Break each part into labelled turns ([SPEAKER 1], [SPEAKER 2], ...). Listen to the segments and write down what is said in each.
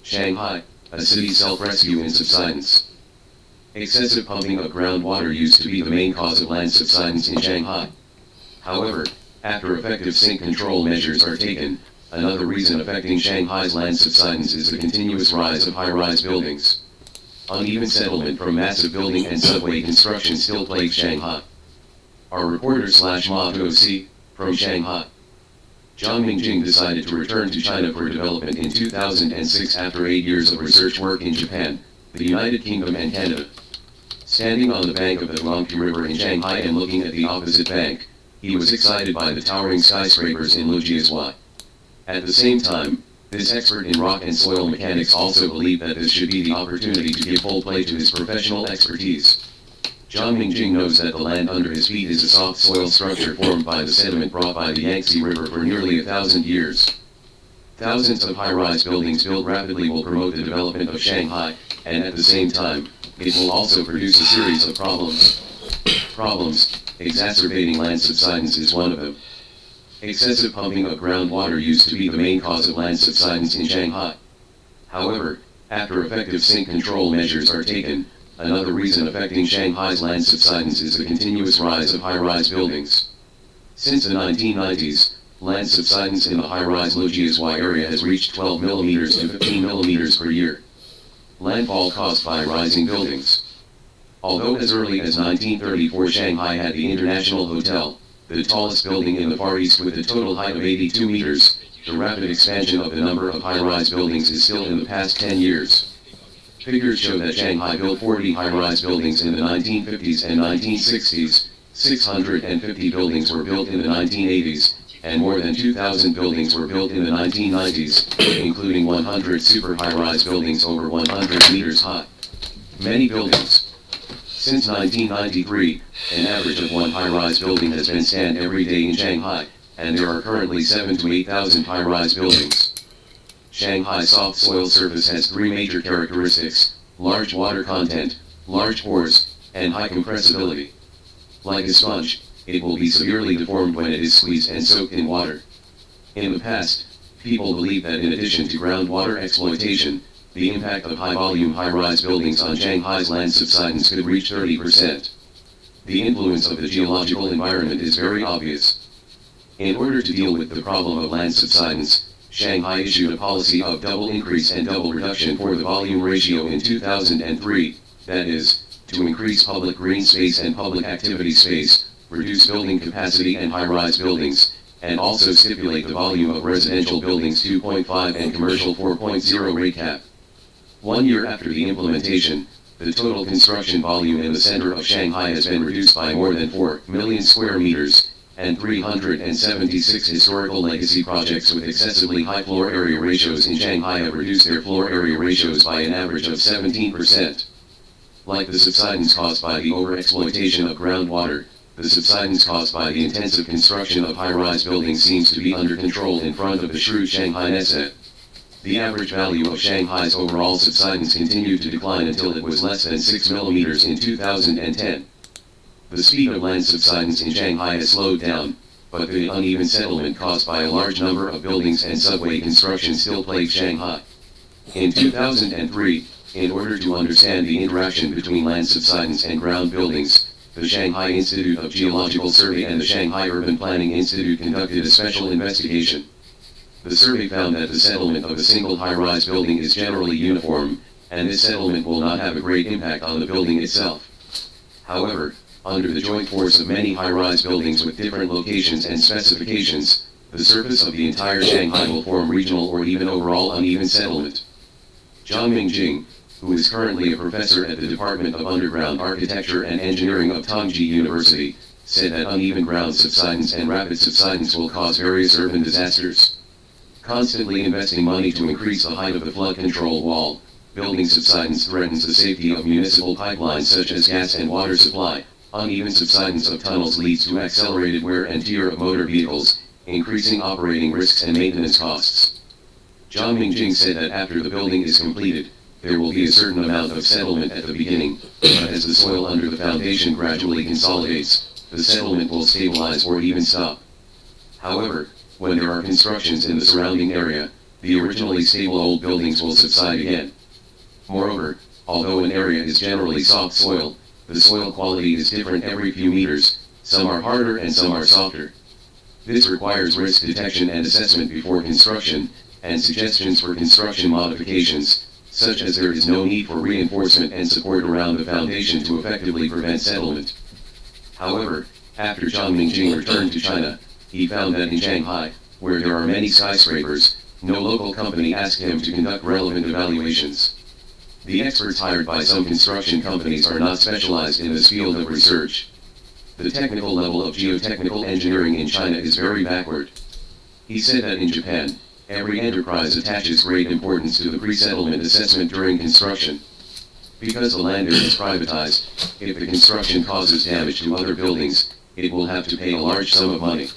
[SPEAKER 1] Shanghai, a city self-rescue in subsidence. Excessive pumping of groundwater used to be the main cause of land subsidence in Shanghai. However, after effective sink control measures are taken, another reason affecting Shanghai's land subsidence is the continuous rise of high-rise buildings. Uneven settlement from massive building and subway construction still plagues Shanghai. Our reporter/Ma To from Shanghai. Zhang Mingjing decided to return to China for development in 2006 after 8 years of research work in Japan, the United Kingdom and Canada. Standing on the bank of the Huangpu River in Shanghai and looking at the opposite bank, he was excited by the towering skyscrapers in Lujiazhuai. At the same time, this expert in rock and soil mechanics also believed that this should be the opportunity to give full play to his professional expertise. Zhang Mingjing knows that the land under his feet is a soft soil structure formed by the sediment brought by the Yangtze River for nearly 1,000 years. Thousands of high-rise buildings built rapidly will promote the development of Shanghai, and at the same time, it will also produce a series of problems, exacerbating land subsidence is one of them. Excessive pumping of groundwater used to be the main cause of land subsidence in Shanghai. However, after effective sink control measures are taken, another reason affecting Shanghai's land subsidence is the continuous rise of high-rise buildings. Since the 1990s, land subsidence in the high-rise Lujiazhuai area has reached 12 mm to 15 mm per year. Landfall caused by rising buildings. Although as early as 1934 Shanghai had the International Hotel, the tallest building in the Far East with a total height of 82 meters, the rapid expansion of the number of high-rise buildings is still in the past 10 years. Figures show that Shanghai built 40 high-rise buildings in the 1950s and 1960s, 650 buildings were built in the 1980s, and more than 2,000 buildings were built in the 1990s, including 100 super high-rise buildings over 100 meters high. Many buildings. Since 1993, an average of one high-rise building has been scanned every day in Shanghai, and there are currently 7,000 to 8,000 high-rise buildings. Shanghai's soft soil surface has three major characteristics: large water content, large pores, and high compressibility. Like a sponge, it will be severely deformed when it is squeezed and soaked in water. In the past, people believed that in addition to groundwater exploitation, the impact of high-volume high-rise buildings on Shanghai's land subsidence could reach 30%. The influence of the geological environment is very obvious. In order to deal with the problem of land subsidence, Shanghai issued a policy of double increase and double reduction for the volume ratio in 2003, that is, to increase public green space and public activity space, reduce building capacity and high-rise buildings, and also stipulate the volume of residential buildings 2.5 and commercial 4.0 rate cap. 1 year after the implementation, the total construction volume in the center of Shanghai has been reduced by more than 4 million square meters, and 376 historical legacy projects with excessively high floor area ratios in Shanghai have reduced their floor area ratios by an average of 17%. Like the subsidence caused by the overexploitation of groundwater, the subsidence caused by the intensive construction of high-rise buildings seems to be under control in front of the shrewd Shanghai Nesset. The average value of Shanghai's overall subsidence continued to decline until it was less than 6 millimeters in 2010. The speed of land subsidence in Shanghai has slowed down, but the uneven settlement caused by a large number of buildings and subway construction still plagues Shanghai. In 2003, in order to understand the interaction between land subsidence and ground buildings, the Shanghai Institute of Geological Survey and the Shanghai Urban Planning Institute conducted a special investigation. The survey found that the settlement of a single high-rise building is generally uniform, and this settlement will not have a great impact on the building itself. However, under the joint force of many high-rise buildings with different locations and specifications, the surface of the entire Shanghai will form regional or even overall uneven settlement. Zhang Mingjing, who is currently a professor at the Department of Underground Architecture and Engineering of Tongji University, said that uneven ground subsidence and rapid subsidence will cause various urban disasters. Constantly investing money to increase the height of the flood control wall, building subsidence threatens the safety of municipal pipelines such as gas and water supply. Uneven subsidence of tunnels leads to accelerated wear and tear of motor vehicles, increasing operating risks and maintenance costs. Zhang Mingjing said that after the building is completed, there will be a certain amount of settlement at the beginning, but as the soil under the foundation gradually consolidates, the settlement will stabilize or even stop. However, when there are constructions in the surrounding area, the originally stable old buildings will subside again. Moreover, although an area is generally soft soil, the soil quality is different every few meters, some are harder and some are softer. This requires risk detection and assessment before construction, and suggestions for construction modifications, such as there is no need for reinforcement and support around the foundation to effectively prevent settlement. However, after Zhang Mingjing returned to China, he found that in Shanghai, where there are many skyscrapers, no local company asked him to conduct relevant evaluations. The experts hired by some construction companies are not specialized in this field of research. The technical level of geotechnical engineering in China is very backward. He said that in Japan, every enterprise attaches great importance to the pre-settlement assessment during construction. Because the land is privatized, if the construction causes damage to other buildings, it will have to pay a large sum of money.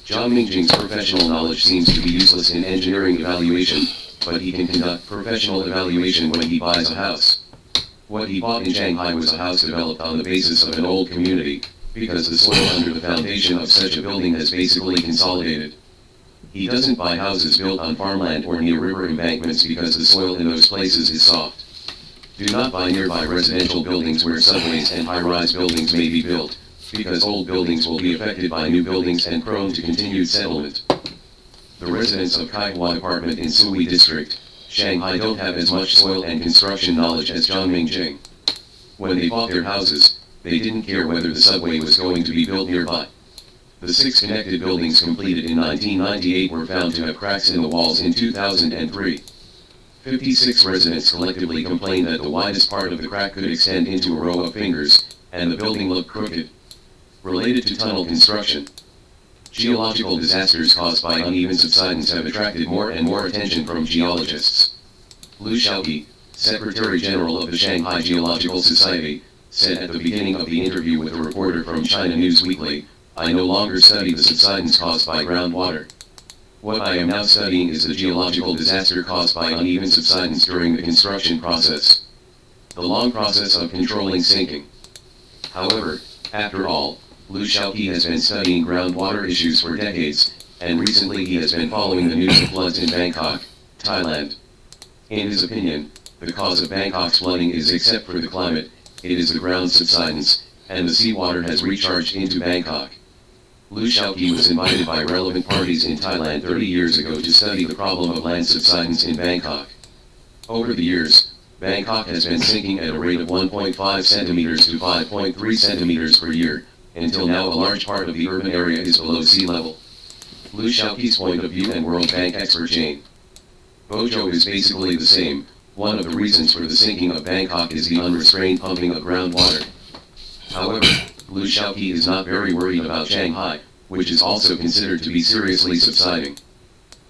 [SPEAKER 1] Zhang Mingjing's professional knowledge seems to be useless in engineering evaluation, but he can conduct professional evaluation when he buys a house. What he bought in Shanghai was a house developed on the basis of an old community, because the soil under the foundation of such a building has basically consolidated. He doesn't buy houses built on farmland or near river embankments because the soil in those places is soft. Do not buy nearby residential buildings where subways and high-rise buildings may be built, because old buildings will be affected by new buildings and prone to continued settlement. The residents of Kaihua Department in Sui District, Shanghai don't have as much soil and construction knowledge as Zhang Mingjing. When they bought their houses, they didn't care whether the subway was going to be built nearby. The 6 connected buildings completed in 1998 were found to have cracks in the walls in 2003. 56 residents collectively complained that the widest part of the crack could extend into a row of fingers, and the building looked crooked. Related to tunnel construction, geological disasters caused by uneven subsidence have attracted more and more attention from geologists. Liu Shaoqi, Secretary General of the Shanghai Geological Society, said at the beginning of the interview with a reporter from China News Weekly, "I no longer study the subsidence caused by groundwater. What I am now studying is the geological disaster caused by uneven subsidence during the construction process. The long process of controlling sinking." However, after all, Liu Shaoqi has been studying groundwater issues for decades, and recently he has been following the news of floods in Bangkok, Thailand. In his opinion, the cause of Bangkok's flooding is, except for the climate, it is the ground subsidence, and the seawater has recharged into Bangkok. Liu Shaoqi was invited by relevant parties in Thailand 30 years ago to study the problem of land subsidence in Bangkok. Over the years, Bangkok has been sinking at a rate of 1.5 centimeters to 5.3 centimeters per year, until now a large part of the urban area is below sea level. Liu Shaoqi's point of view and World Bank expert Jane Bojo is basically the same. One of the reasons for the sinking of Bangkok is the unrestrained pumping of groundwater. However, Liu Shaoqi is not very worried about Shanghai, which is also considered to be seriously subsiding.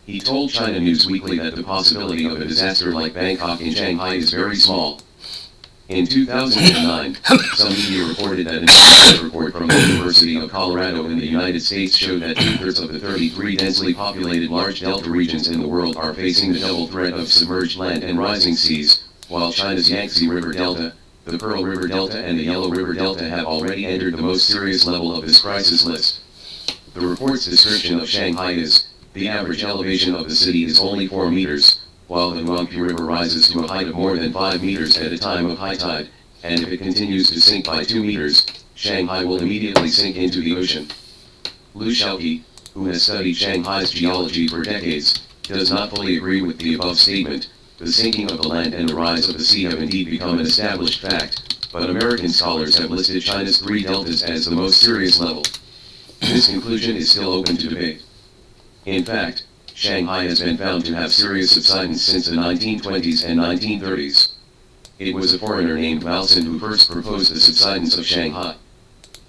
[SPEAKER 1] He told China News Weekly that the possibility of a disaster like Bangkok in Shanghai is very small. In 2009, some media reported that a report from the University of Colorado in the United States showed that 2/3 of the 33 densely populated large delta regions in the world are facing the double threat of submerged land and rising seas, while China's Yangtze River Delta, the Pearl River Delta and the Yellow River Delta have already entered the most serious level of this crisis list. The report's description of Shanghai is, the average elevation of the city is only 4 meters, while the Huangpu River rises to a height of more than 5 meters at a time of high tide, and if it continues to sink by 2 meters, Shanghai will immediately sink into the ocean. Liu Shaoqi, who has studied Shanghai's geology for decades, does not fully agree with the above statement. The sinking of the land and the rise of the sea have indeed become an established fact, but American scholars have listed China's 3 deltas as the most serious level. This conclusion is still open to debate. In fact, Shanghai has been found to have serious subsidence since the 1920s and 1930s. It was a foreigner named Malson who first proposed the subsidence of Shanghai.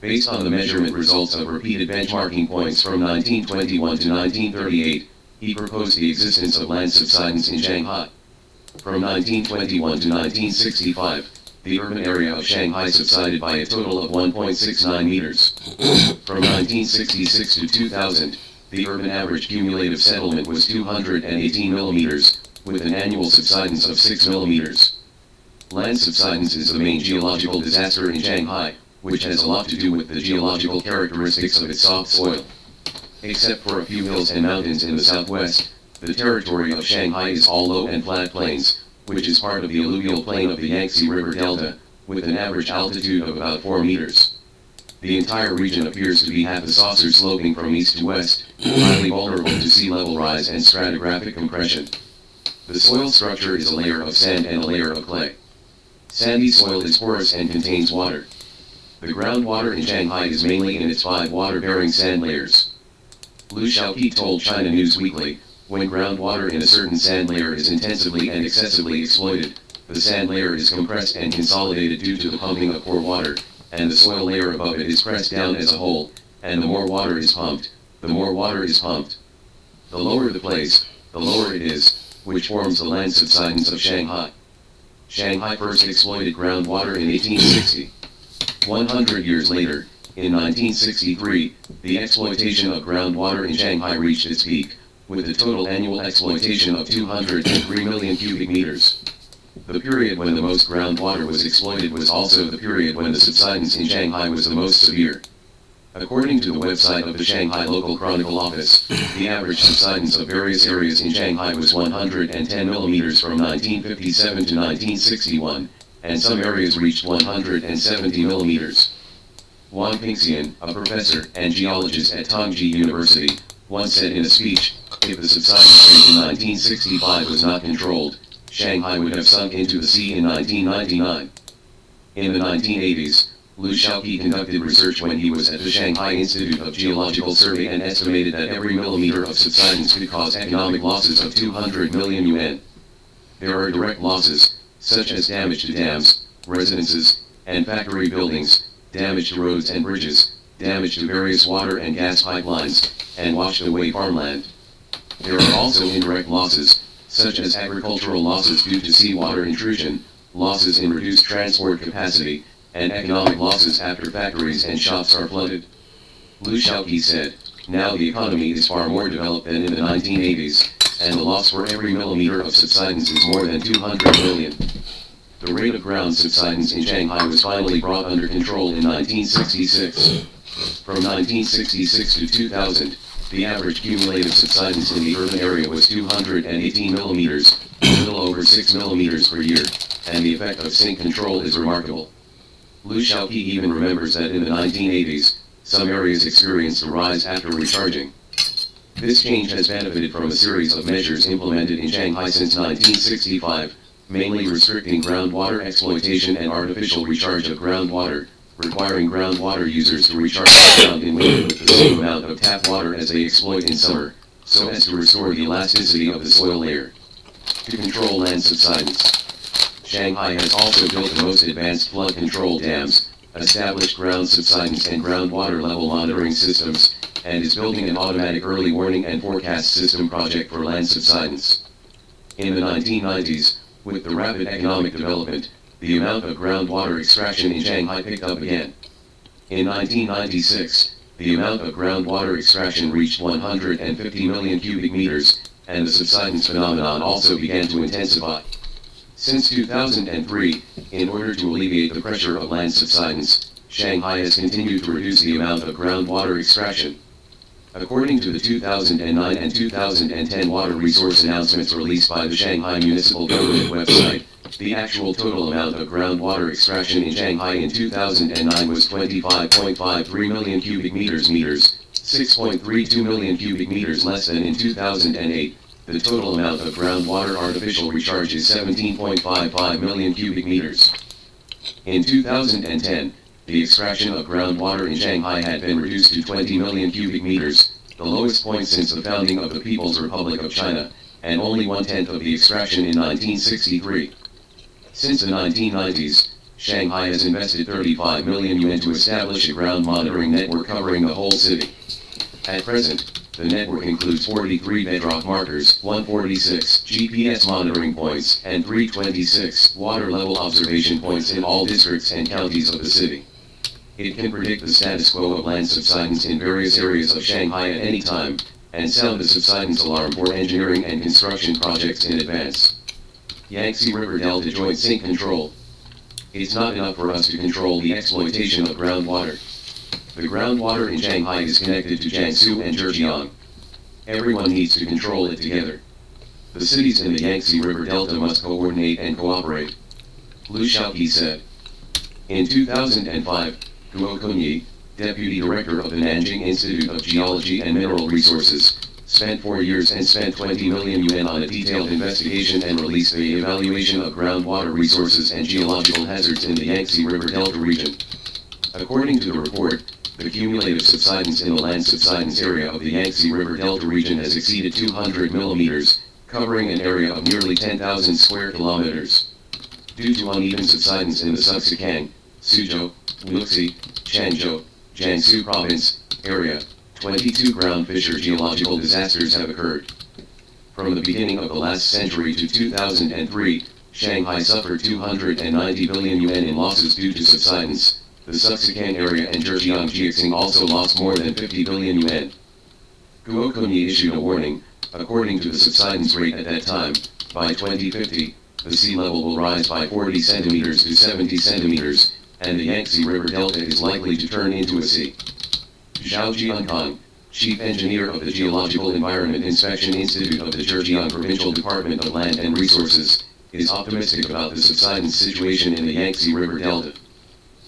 [SPEAKER 1] Based on the measurement results of repeated benchmarking points from 1921 to 1938, he proposed the existence of land subsidence in Shanghai. From 1921 to 1965, the urban area of Shanghai subsided by a total of 1.69 meters. From 1966 to 2000, the urban average cumulative settlement was 218 millimeters, with an annual subsidence of 6 millimeters. Land subsidence is the main geological disaster in Shanghai, which has a lot to do with the geological characteristics of its soft soil. Except for a few hills and mountains in the southwest, The territory of Shanghai is all low and flat plains, which is part of the alluvial plain of the Yangtze River Delta, with an average altitude of about 4 meters. The entire region appears to be half a saucer sloping from east to west, highly vulnerable to sea level rise and stratigraphic compression. The soil structure is a layer of sand and a layer of clay. Sandy soil is porous and contains water. The groundwater in Shanghai is mainly in its 5 water-bearing sand layers. Liu Shaoqi told China News Weekly, when groundwater in a certain sand layer is intensively and excessively exploited, the sand layer is compressed and consolidated due to the pumping of pore water, and the soil layer above it is pressed down as a whole, and the more water is pumped, the more water is pumped. The lower the place, the lower it is, which forms the land subsidence of Shanghai. Shanghai first exploited groundwater in 1860. 100 years later, in 1963, the exploitation of groundwater in Shanghai reached its peak, with a total annual exploitation of 203 million cubic meters. The period when the most groundwater was exploited was also the period when the subsidence in Shanghai was the most severe. According to the website of the Shanghai Local Chronicle Office, the average subsidence of various areas in Shanghai was 110 millimeters from 1957 to 1961, and some areas reached 170 millimeters. Wang Pingxian, a professor and geologist at Tongji University, once said in a speech, if the subsidence rate in 1965 was not controlled, Shanghai would have sunk into the sea in 1999. In the 1980s, Liu Shaoqi conducted research when he was at the Shanghai Institute of Geological Survey and estimated that every millimeter of subsidence could cause economic losses of 200 million yuan. There are direct losses, such as damage to dams, residences, and factory buildings, damage to roads and bridges, damage to various water and gas pipelines, and washed away farmland. There are also indirect losses, such as agricultural losses due to seawater intrusion, losses in reduced transport capacity, and economic losses after factories and shops are flooded. Liu Shaoqi said, now the economy is far more developed than in the 1980s, and the loss for every millimeter of subsidence is more than 200 million. The rate of ground subsidence in Shanghai was finally brought under control in 1966. From 1966 to 2000, the average cumulative subsidence in the urban area was 218 millimeters, a little over 6 millimeters per year, and the effect of sink control is remarkable. Liu Shaoqi even remembers that in the 1980s, some areas experienced a rise after recharging. This change has benefited from a series of measures implemented in Shanghai since 1965, mainly restricting groundwater exploitation and artificial recharge of groundwater, requiring groundwater users to recharge the ground in winter with the same amount of tap water as they exploit in summer, so as to restore the elasticity of the soil layer. To control land subsidence, Shanghai has also built the most advanced flood control dams, established ground subsidence and groundwater level monitoring systems, and is building an automatic early warning and forecast system project for land subsidence. In the 1990s, with the rapid economic development, the amount of groundwater extraction in Shanghai picked up again. In 1996, the amount of groundwater extraction reached 150 million cubic meters, and the subsidence phenomenon also began to intensify. Since 2003, in order to alleviate the pressure of land subsidence, Shanghai has continued to reduce the amount of groundwater extraction. According to the 2009 and 2010 water resource announcements released by the Shanghai Municipal Government website, the actual total amount of groundwater extraction in Shanghai in 2009 was 25.53 million cubic meters, 6.32 million cubic meters less than in 2008. The total amount of groundwater artificial recharge is 17.55 million cubic meters. In 2010, the extraction of groundwater in Shanghai had been reduced to 20 million cubic meters, the lowest point since the founding of the People's Republic of China, and only 1/10 of the extraction in 1963. Since the 1990s, Shanghai has invested 35 million yuan to establish a ground monitoring network covering the whole city. At present, the network includes 43 bedrock markers, 146 GPS monitoring points, and 326 water level observation points in all districts and counties of the city. It can predict the status quo of land subsidence in various areas of Shanghai at any time, and sound the subsidence alarm for engineering and construction projects in advance. Yangtze River Delta Joint Sink Control. It's not enough for us to control the exploitation of groundwater. The groundwater in Shanghai is connected to Jiangsu and Zhejiang. Everyone needs to control it together. The cities in the Yangtze River Delta must coordinate and cooperate, Liu Shaoqi said. In 2005, Guo Kunyi, deputy director of the Nanjing Institute of Geology and Mineral Resources, spent 4 years and spent 20 million yuan on a detailed investigation and released the evaluation of groundwater resources and geological hazards in the Yangtze River Delta region. According to the report, the cumulative subsidence in the land subsidence area of the Yangtze River Delta region has exceeded 200 millimeters, covering an area of nearly 10,000 square kilometers. Due to uneven subsidence in the Subsidence, Suzhou, Wuxi, Changzhou, Jiangsu province, area, 22 ground fissure geological disasters have occurred. From the beginning of the last century to 2003, Shanghai suffered 290 billion yuan in losses due to subsidence. The Subsidence area and Zhejiang also lost more than 50 billion yuan. Guo Kunyi issued a warning, according to the subsidence rate at that time, by 2050, the sea level will rise by 40 centimeters to 70 centimeters, and the Yangtze River Delta is likely to turn into a sea. Zhao Jiankang, chief engineer of the Geological Environment Inspection Institute of the Zhejiang Provincial Department of Land and Resources, is optimistic about the subsidence situation in the Yangtze River Delta.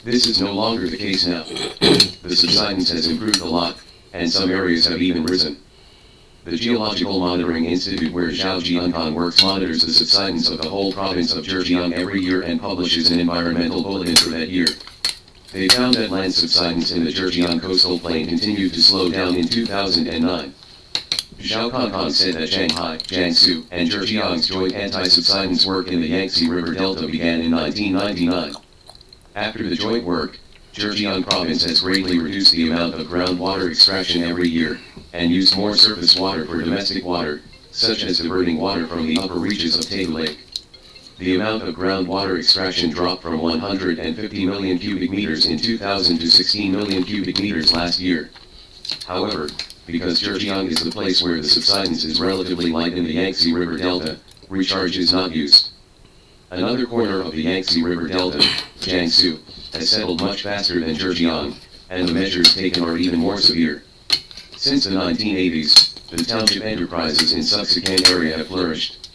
[SPEAKER 1] This is no longer the case now. The subsidence has improved a lot, and some areas have even risen. The Geological Monitoring Institute where Zhao Jiankang works monitors the subsidence of the whole province of Zhejiang every year and publishes an environmental bulletin for that year. They found that land subsidence in the Zhejiang coastal plain continued to slow down in 2009. Zhao Kangkang said that Shanghai, Jiangsu, and Zhejiang's joint anti-subsidence work in the Yangtze River Delta began in 1999. After the joint work, Zhejiang province has greatly reduced the amount of groundwater extraction every year, and used more surface water for domestic water, such as diverting water from the upper reaches of Tegu Lake. The amount of groundwater extraction dropped from 150 million cubic meters in 2000 to 16 million cubic meters last year. However, because Zhejiang is the place where the subsidence is relatively light in the Yangtze River Delta, recharge is not used. Another corner of the Yangtze River Delta, Jiangsu, has settled much faster than Zhejiang, and the measures taken are even more severe. Since the 1980s, the township enterprises in Subsidence area have flourished.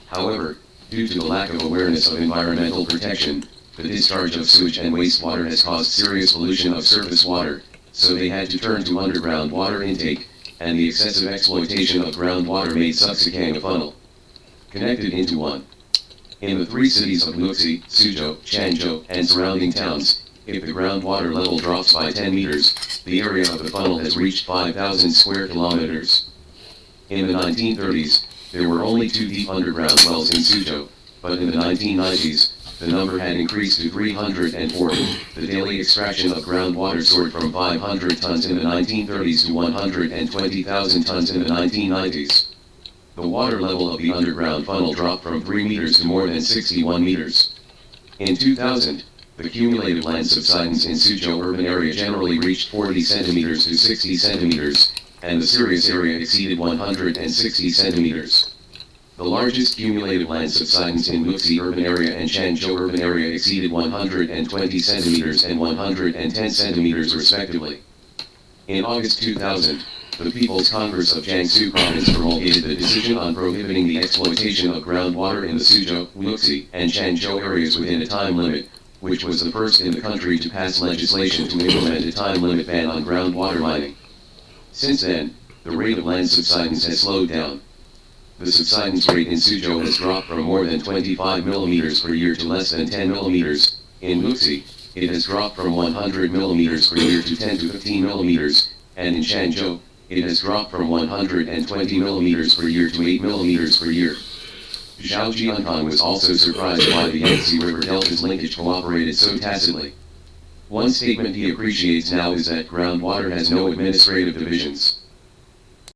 [SPEAKER 1] However, due to the lack of awareness of environmental protection, the discharge of sewage and wastewater has caused serious pollution of surface water, so they had to turn to underground water intake, and the excessive exploitation of groundwater made Subsidence a funnel connected into one. In the 3 cities of Wuxi, Suzhou, Changzhou, and surrounding towns, if the groundwater level drops by 10 meters, the area of the funnel has reached 5,000 square kilometers. In the 1930s, there were only 2 deep underground wells in Suzhou, but in the 1990s, the number had increased to 340. The daily extraction of groundwater soared from 500 tons in the 1930s to 120,000 tons in the 1990s. The water level of the underground funnel dropped from 3 meters to more than 61 meters. In 2000, the cumulative land subsidence in Suzhou urban area generally reached 40 centimeters to 60 centimeters, and the serious area exceeded 160 centimeters. The largest cumulative land subsidence in Wuxi urban area and Changzhou urban area exceeded 120 centimeters and 110 centimeters respectively. In August 2000, the People's Congress of Jiangsu Province promulgated the decision on prohibiting the exploitation of groundwater in the Suzhou, Wuxi, and Changzhou areas within a time limit, which was the first in the country to pass legislation to implement a time limit ban on groundwater mining. Since then, the rate of land subsidence has slowed down. The subsidence rate in Suzhou has dropped from more than 25 millimeters per year to less than 10 millimeters. In Wuxi, it has dropped from 100 millimeters per year to 10 to 15 millimeters, and in Changzhou, it has dropped from 120 millimeters per year to 8 millimeters per year. Zhao Jiankang was also surprised why the Yangtze River Delta's linkage cooperated so tacitly. One statement he appreciates now is that groundwater has no administrative divisions.